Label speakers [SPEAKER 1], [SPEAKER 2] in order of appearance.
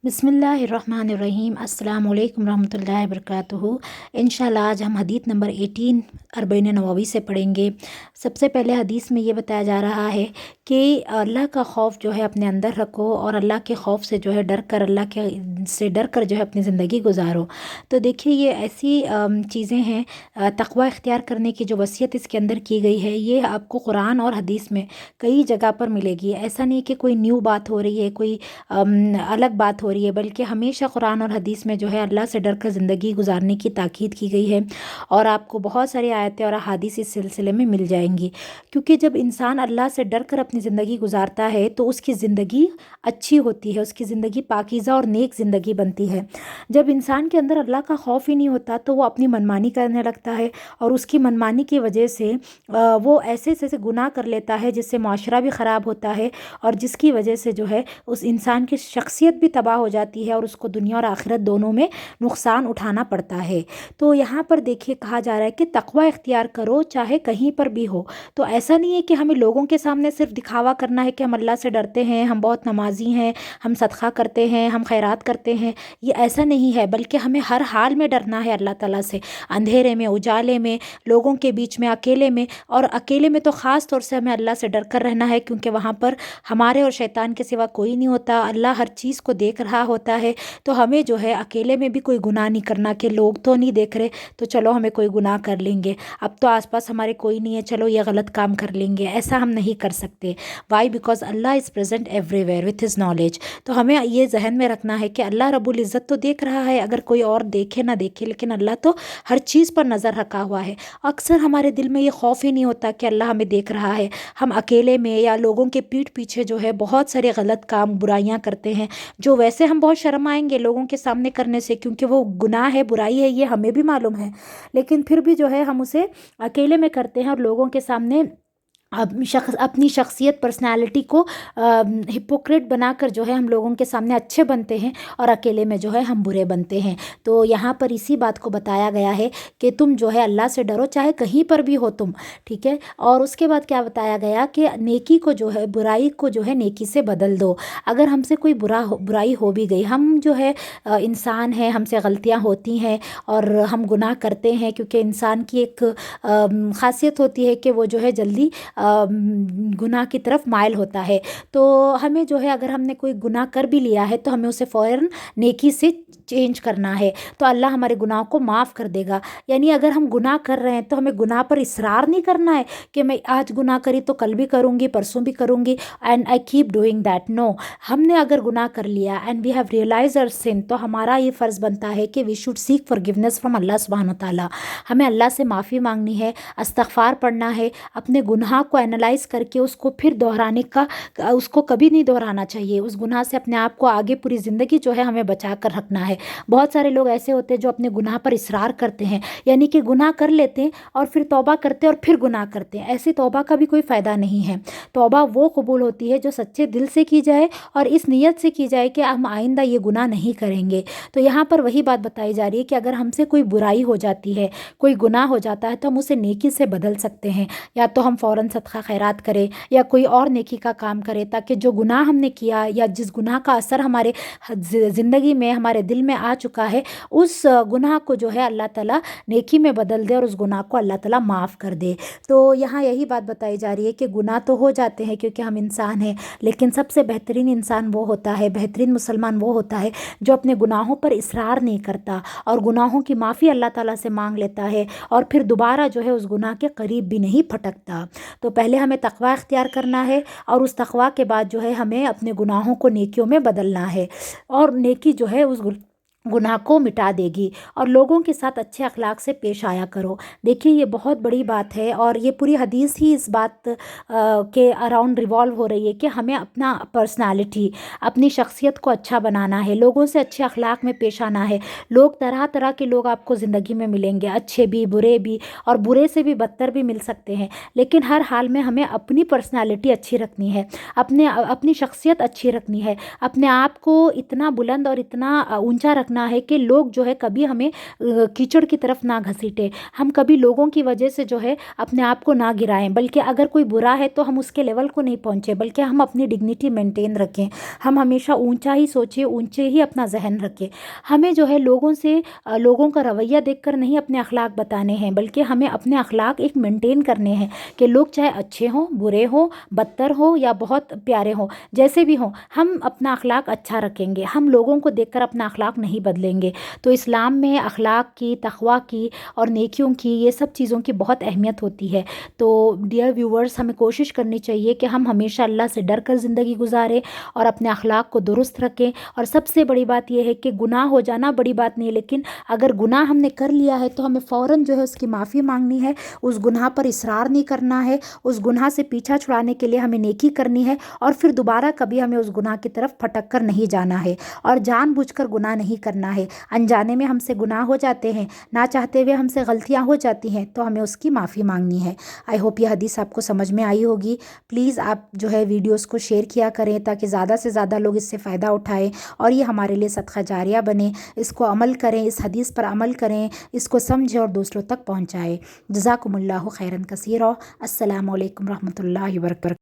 [SPEAKER 1] बिस्मिल्लाहिर्रहमानिर्रहीम। अस्सलाम वालेकुम रहमतुल्लाहि वबरकातुहू। इंशाल्लाह आज हम हदीस नंबर 18 अरबईन नववी से पढ़ेंगे। सबसे पहले हदीस में ये बताया जा रहा है कि अल्लाह का खौफ जो है अपने अंदर रखो और अल्लाह के खौफ से जो है डर कर जो है अपनी ज़िंदगी गुजारो। तो देखिए ये ऐसी चीज़ें हैं, तक़वा इख्तियार करने की जो वसीयत इसके अंदर की गई है ये आपको कुरान और हदीस में कई जगह पर मिलेगी। ऐसा नहीं कि कोई न्यू बात हो रही है, कोई अलग बात हो रही है, बल्कि हमेशा कुरान और हदीस में जो है अल्लाह से डर कर ज़िंदगी गुजारने की ताकीद की गई है। और आपको बहुत सारी आयतें और अहादीस इस सिलसिले में मिल जाएंगी, क्योंकि जब इंसान अल्लाह से डर कर अपनी ज़िंदगी गुजारता है तो उसकी ज़िंदगी अच्छी होती है, उसकी ज़िंदगी पाकीज़ा और नेक ज़िंदगी बनती है। जब इंसान के अंदर अल्लाह का खौफ ही नहीं होता तो वो अपनी मनमानी करने लगता है और उसकी मनमानी की वजह से वो ऐसे ऐसे गुनाह कर लेता है जिससे माशरा भी ख़राब होता है और जिसकी वजह से जो है उस इंसान की शख्सियत भी तबाह हो जाती है और उसको दुनिया और आखिरत दोनों में नुकसान उठाना पड़ता है। तो यहाँ पर देखिए कहा जा रहा है कि तक़वा इख्तियार करो चाहे कहीं पर भी हो। तो ऐसा नहीं है कि हमें लोगों के सामने सिर्फ दिखावा करना है कि हम अल्लाह से डरते हैं, हम बहुत नमाजी हैं, हम सदका करते हैं, हम खैरात करते हैं, ये ऐसा नहीं है, बल्कि हमें हर हाल में डरना है अल्लाह ताला से, अंधेरे में, उजाले में, लोगों के बीच में, अकेले में। और अकेले में तो ख़ास तौर से हमें अल्लाह से डर कर रहना है, क्योंकि वहाँ पर हमारे और शैतान के सिवा कोई नहीं होता, अल्लाह हर चीज़ को देख रहा होता है। तो हमें जो है अकेले में भी कोई गुनाह नहीं करना कि लोग तो नहीं देख रहे तो चलो हमें कोई गुनाह कर लेंगे, अब तो आसपास हमारे कोई नहीं है चलो ये गलत काम कर लेंगे, ऐसा हम नहीं कर सकते। Why? Because Allah is present everywhere with his knowledge. तो हमें ये जहन में रखना है कि अल्लाह रब्बुल इज़्ज़त तो देख रहा है, अगर कोई और देखे ना देखे, लेकिन अल्लाह तो हर चीज़ पर नज़र रखा हुआ है। अक्सर हमारे दिल में ये खौफ ही नहीं होता कि अल्लाह हमें देख रहा है, हम अकेले में या लोगों के पीठ पीछे जो है बहुत सारे गलत काम, बुराइयां करते हैं, जो वैसे हम बहुत शर्म आएंगे लोगों के सामने करने से, क्योंकि वो गुनाह है, बुराई है, ये हमें भी मालूम है, लेकिन फिर भी जो है हम उसे अकेले में करते हैं और लोगों के सामने अपनी शख्सियत, पर्सनालिटी को हिपोक्रेट बनाकर जो है हम लोगों के सामने अच्छे बनते हैं और अकेले में जो है हम बुरे बनते हैं। तो यहाँ पर इसी बात को बताया गया है कि तुम जो है अल्लाह से डरो चाहे कहीं पर भी हो तुम, ठीक है। और उसके बाद क्या बताया गया कि नेकी को जो है, बुराई को जो है नेकी से बदल दो। अगर हमसे कोई बुराई हो भी गई, हम जो है इंसान हैं, हमसे गलतियाँ होती हैं और हम गुनाह करते हैं, क्योंकि इंसान की एक ख़ासियत होती है कि वो जो है जल्दी गुनाह की तरफ माइल होता है। तो हमें जो है अगर हमने कोई गुनाह कर भी लिया है तो हमें उसे फ़ौरन नेकी से चेंज करना है, तो अल्लाह हमारे गुनाह को माफ़ कर देगा। यानी अगर हम गुनाह कर रहे हैं तो हमें गुनाह पर इसरार नहीं करना है कि मैं आज गुनाह करी तो कल भी करूँगी, परसों भी करूँगी, and I keep doing that. No, हमने अगर गुनाह कर लिया and we have realise our sin, तो हमारा ये फ़र्ज़ बनता है कि we should seek forgiveness from Allah सुब्हानहू व तआला। हमें अल्लाह से माफ़ी मांगनी है, इस्तग़फ़ार पढ़ना है, अपने गुनाह को एनालाइज करके उसको फिर दोहराने का, उसको कभी नहीं दोहराना चाहिए। उस गुनाह से अपने आप को आगे पूरी ज़िंदगी जो है हमें बचा कर रखना है। बहुत सारे लोग ऐसे होते हैं जो अपने गुनाह पर इसरार करते हैं, यानी कि गुनाह कर लेते हैं और फिर तौबा करते हैं और फिर गुनाह करते हैं। ऐसी तौबा का भी कोई फ़ायदा नहीं है। तौबा वो कबूल होती है जो सच्चे दिल से की जाए और इस नीयत से की जाए कि हम आइंदा ये गुनाह नहीं करेंगे। तो यहाँ पर वही बात बताई जा रही है कि अगर हमसे कोई बुराई हो जाती है, कोई गुनाह हो जाता है, तो हम उसे नेकी से बदल सकते हैं। या तो हम फ़ौरन सदका खैरात करें या कोई और नेकी का काम करें, ताकि जो गुनाह हमने किया या जिस गुनाह का असर हमारे ज़िंदगी में, हमारे दिल में आ चुका है, उस गुनाह को जो है अल्लाह ताला नेकी में बदल दे और उस गुनाह को अल्लाह ताला माफ़ कर दे। तो यहाँ यही बात बताई जा रही है कि गुनाह तो हो जाते हैं क्योंकि हम इंसान हैं, लेकिन सबसे बेहतरीन इंसान वो होता है, बेहतरीन मुसलमान वो होता है जो अपने गुनाहों पर इसरार नहीं करता और गुनाहों की माफ़ी अल्लाह ताला से मांग लेता है और फिर दोबारा जो है उस गुनाह के करीब भी नहीं फटकता। तो पहले हमें तक़वा इख्तियार करना है और उस तक़वा के बाद जो है हमें अपने गुनाहों को नेकियों में बदलना है, और नेकी जो है उस गुनाह को मिटा देगी। और लोगों के साथ अच्छे अखलाक से पेश आया करो। देखिए ये बहुत बड़ी बात है और ये पूरी हदीस ही इस बात के अराउंड रिवॉल्व हो रही है कि हमें अपना पर्सनालिटी, अपनी शख्सियत को अच्छा बनाना है, लोगों से अच्छे अखलाक में पेश आना है। लोग तरह तरह के लोग आपको ज़िंदगी में मिलेंगे, अच्छे भी, बुरे भी, और बुरे से भी बदतर भी मिल सकते हैं, लेकिन हर हाल में हमें अपनी पर्सनालिटी अच्छी रखनी है, अपनी शख्सियत अच्छी रखनी है, अपने आप को इतना बुलंद और इतना ऊंचा رکھنا ہے کہ لوگ جو ہے کبھی ہمیں کیچڑ کی طرف نہ گھسیٹے، ہم کبھی لوگوں کی وجہ سے جو ہے اپنے آپ کو نہ گرائیں، بلکہ اگر کوئی برا ہے تو ہم اس کے لیول کو نہیں پہنچے، بلکہ ہم اپنی ڈگنیٹی مینٹین رکھیں، ہم ہمیشہ اونچا ہی سوچیں، اونچے ہی اپنا ذہن رکھیں۔ ہمیں جو ہے لوگوں کا رویہ دیکھ کر نہیں اپنے اخلاق بتانے ہیں، بلکہ ہمیں اپنے اخلاق ایک مینٹین کرنے ہیں کہ لوگ چاہے اچھے ہوں، برے ہوں، بدتر ہوں یا بہت پیارے ہوں، جیسے بھی ہوں، ہم اپنا اخلاق اچھا رکھیں گے، ہم لوگوں کو دیکھ کر اپنا اخلاق نہیں بدلیں گے۔ تو اسلام میں اخلاق کی، تقویٰ کی اور نیکیوں کی، یہ سب چیزوں کی بہت اہمیت ہوتی ہے۔ تو ڈیئر ویورز، ہمیں کوشش کرنی چاہیے کہ ہم ہمیشہ اللہ سے ڈر کر زندگی گزاریں اور اپنے اخلاق کو درست رکھیں۔ اور سب سے بڑی بات یہ ہے کہ گناہ ہو جانا بڑی بات نہیں ہے، لیکن اگر گناہ ہم نے کر لیا ہے تو ہمیں فوراً جو ہے اس کی معافی مانگنی ہے، اس گناہ پر اصرار نہیں کرنا ہے، اس گناہ سے پیچھا چھڑانے کے لیے ہمیں نیکی کرنی ہے، اور پھر دوبارہ کبھی ہمیں اس گناہ کی طرف پھٹک کر نہیں جانا ہے، اور جان بوجھ کر گناہ نہیں کرنا ہے۔ انجانے میں ہم سے گناہ ہو جاتے ہیں، نہ چاہتے ہوئے ہم سے غلطیاں ہو جاتی ہیں، تو ہمیں اس کی معافی مانگنی ہے۔ آئی ہوپ یہ حدیث آپ کو سمجھ میں آئی ہوگی۔ پلیز آپ جو ہے ویڈیوز کو شیئر کیا کریں تاکہ زیادہ سے زیادہ لوگ اس سے فائدہ اٹھائیں، اور یہ ہمارے لیے صدقہ جاریہ بنے۔ اس کو عمل کریں، اس حدیث پر عمل کریں، اس کو سمجھیں اور دوسروں تک پہنچائیں۔ جزاکم اللہ خیرا کثیرا۔ السلام علیکم رحمۃ اللہ وبرکاتہ۔